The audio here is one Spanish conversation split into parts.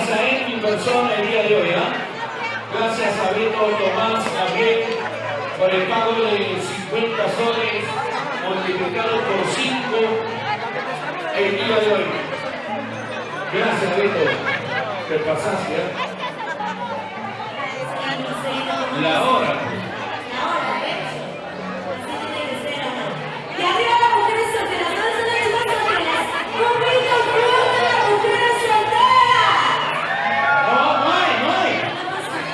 gracias a él en persona el día de hoy. Gracias a Beto Tomás Gabriel por el pago de 50 soles multiplicado por 5 el día de hoy. Gracias, Beto. Te pasaste, La hora. Y arriba las mujeres solteras, ¿dónde son las chicas solteras? ¡Un grito fuerte a las mujeres solteras! No hay.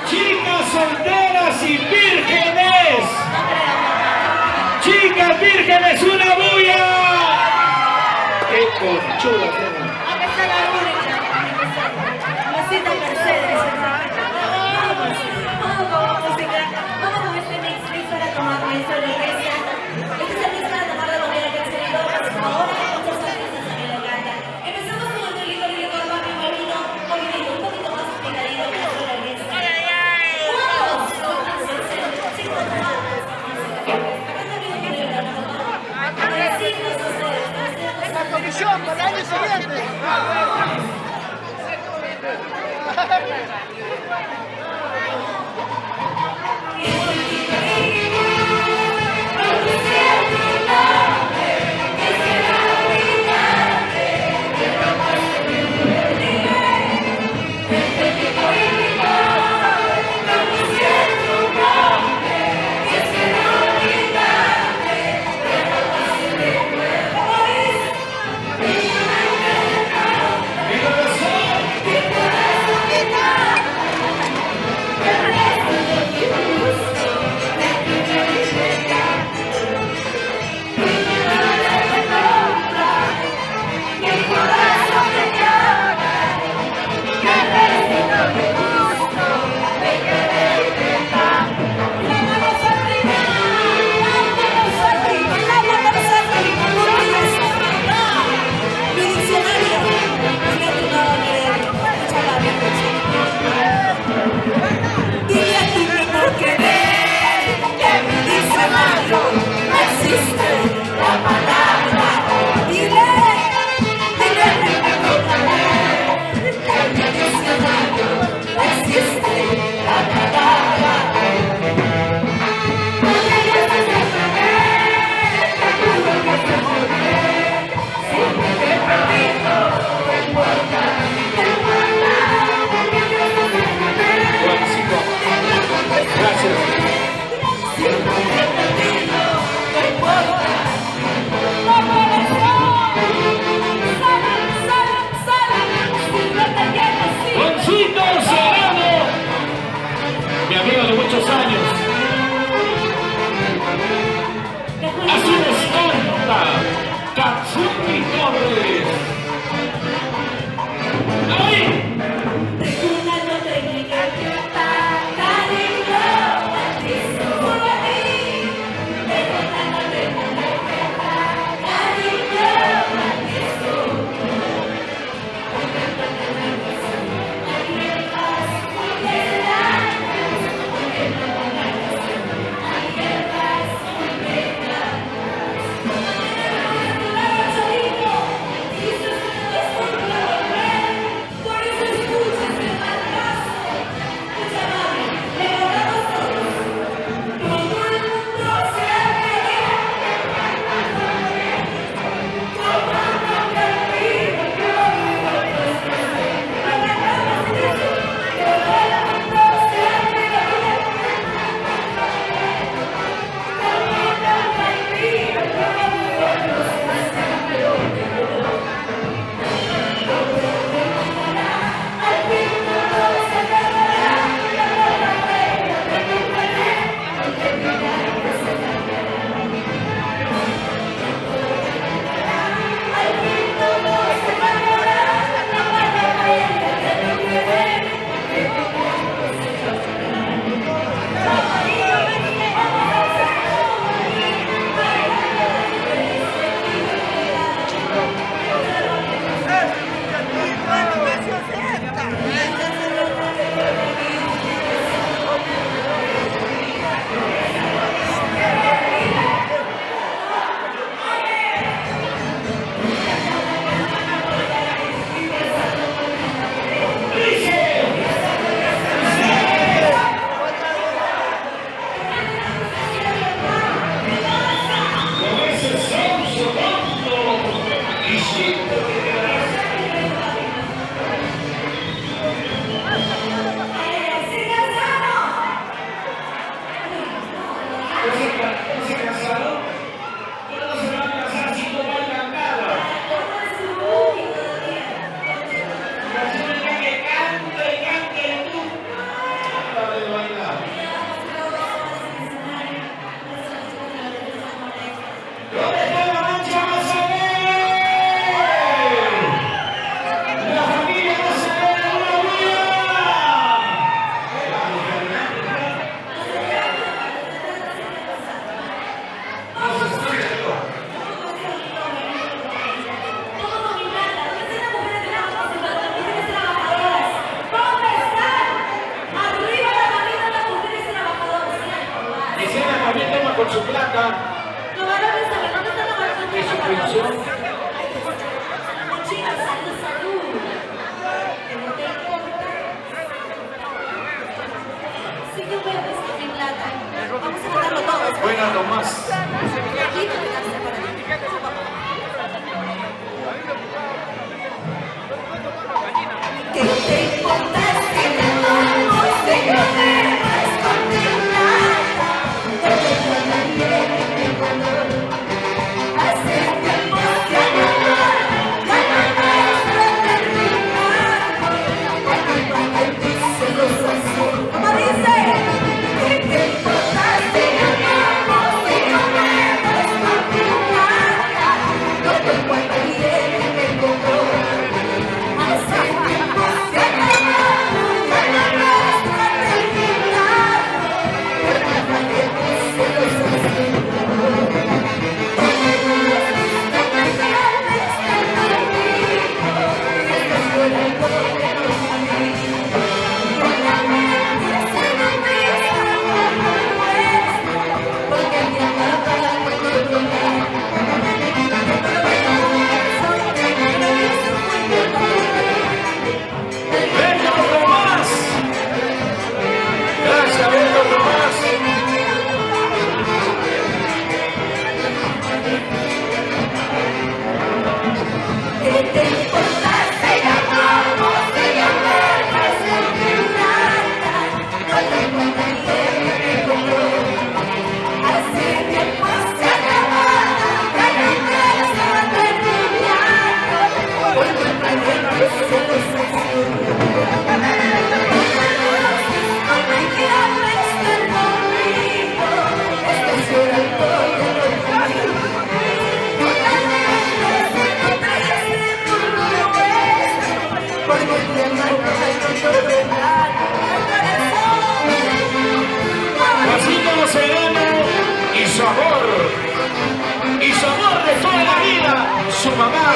Chicas solteras y vírgenes. Chicas vírgenes, una bulla. ¡Qué conchuda! Acá está la única. Masita Mercedes. Vamos con música. Vamos con este mix para tomar mix de iglesia. Este es el mix para tomar de manera que se le ahora con dos artistas en la gana. Empezamos con el licor y licor papi marino. Movidito, un poquito más picadito que la iglesia. ¡Vamos! Cinco tomates. Acá también quiere hablar. Agradecidos a ustedes. La comisión para el año siguiente. verdes en plata. Vamos a ganarlo todos. Buena Tomás. Aquí te quedaste para ti. ¿Qué te importa si me amo, si no me vas con nada? No te importa bien mi color. Hace tiempo que la nuestra terminado. La culpa de tus celos azul. ¿Cómo dice? ¿Qué te importa si me amo, si no me vas con nada? No te importa bien mi color. Hace tiempo se acabó, ya la nuestra terminado. Por culpa de tus celos azul. Beto Tomás. Gracias, Beto Tomás. ¿Qué te importa si amamos, si amamos sin nada? No te importa bien mi color. Hace tiempo se acabó, ya no nuestra terminado. Por culpa de tus celos azules. No me quiero estar conmigo. Estoy llorando de lo conmigo. Pasito Sereno y su amor de toda la vida, su mamá.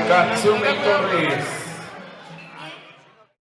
Katsume Torres.